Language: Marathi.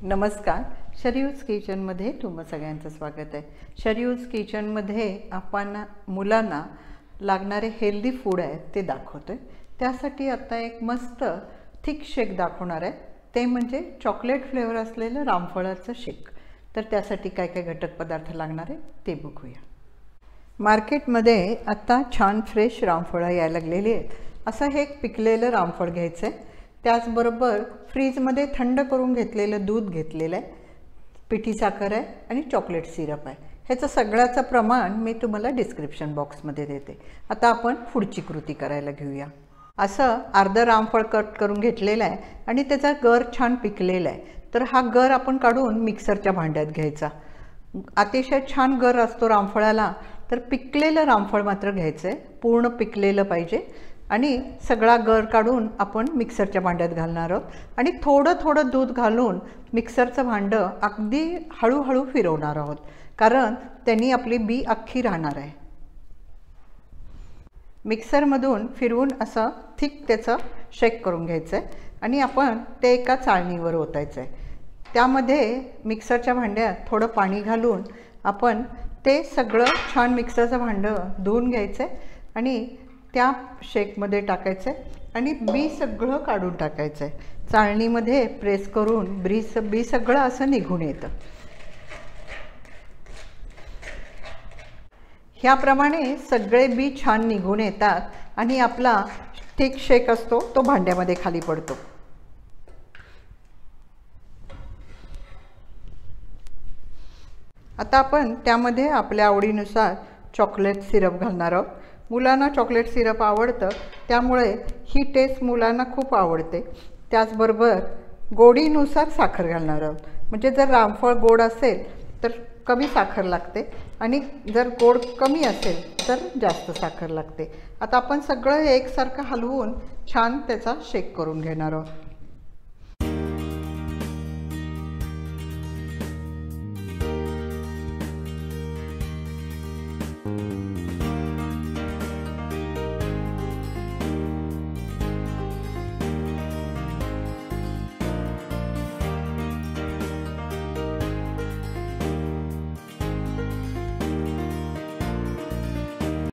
नमस्कार. शरीयूज किचनमध्ये तुम्हा सगळ्यांचं स्वागत आहे. शरीयूज किचनमध्ये आपण मुलांना लागणारे हेल्दी फूड आहे ते दाखवतोय. त्यासाठी आता एक मस्त थिक शेक दाखवणार आहे, ते म्हणजे चॉकलेट फ्लेवर असलेलं रामफळाचं शेक. तर त्यासाठी काय काय घटक पदार्थ लागणार आहे ते बघूया. मार्केटमध्ये आता छान फ्रेश रामफळं यायला लागलेली आहेत. असं हे एक पिकलेलं रामफळ घ्यायचं आहे. त्याचबरोबर फ्रीजमध्ये थंड करून घेतलेलं दूध घेतलेलं आहे, पिठी साखर आहे आणि चॉकलेट सिरप आहे. ह्याचं सगळ्याचं प्रमाण मी तुम्हाला डिस्क्रिप्शन बॉक्समध्ये देते. आता आपण पुढची कृती करायला घेऊया. असं अर्ध रामफळ कट करून घेतलेलं आहे आणि त्याचा गर छान पिकलेला आहे. तर हा गर आपण काढून मिक्सरच्या भांड्यात घ्यायचा. अतिशय छान गर असतो रामफळाला, तर पिकलेलं रामफळ मात्र घ्यायचं आहे, पूर्ण पिकलेलं पाहिजे. आणि सगळा गर काढून आपण मिक्सरच्या भांड्यात घालणार आहोत आणि थोडं थोडं दूध घालून मिक्सरचं भांडं अगदी हळूहळू फिरवणार आहोत, कारण त्यांनी आपली बी अख्खी राहणार आहे. मिक्सरमधून फिरवून असं थिक त्याचं शेक करून घ्यायचं आहे आणि आपण ते एका चाळणीवर ओतायचं आहे. त्यामध्ये मिक्सरच्या भांड्यात थोडं पाणी घालून आपण ते सगळं छान मिक्सरचं भांडं धुवून घ्यायचं आहे आणि त्या शेकमध्ये टाकायचं आहे आणि बी सगळं काढून टाकायचं आहे. चाळणीमध्ये प्रेस करून बी सगळं असं निघून येतं. ह्याप्रमाणे सगळे बी छान निघून येतात आणि आपला थिक शेक असतो तो भांड्यामध्ये खाली पडतो. आता आपण त्यामध्ये आपल्या आवडीनुसार चॉकलेट सिरप घालणार आहोत. मुलांना चॉकलेट सिरप आवडतं, त्यामुळे ही टेस्ट मुलांना खूप आवडते. त्याचबरोबर गोडीनुसार साखर घालणार आहोत. म्हणजे जर रामफळ गोड असेल तर कमी साखर लागते आणि जर गोड कमी असेल तर जास्त साखर लागते. आता आपण सगळं एकसारखं हलवून छान त्याचा शेक करून घेणार आहोत.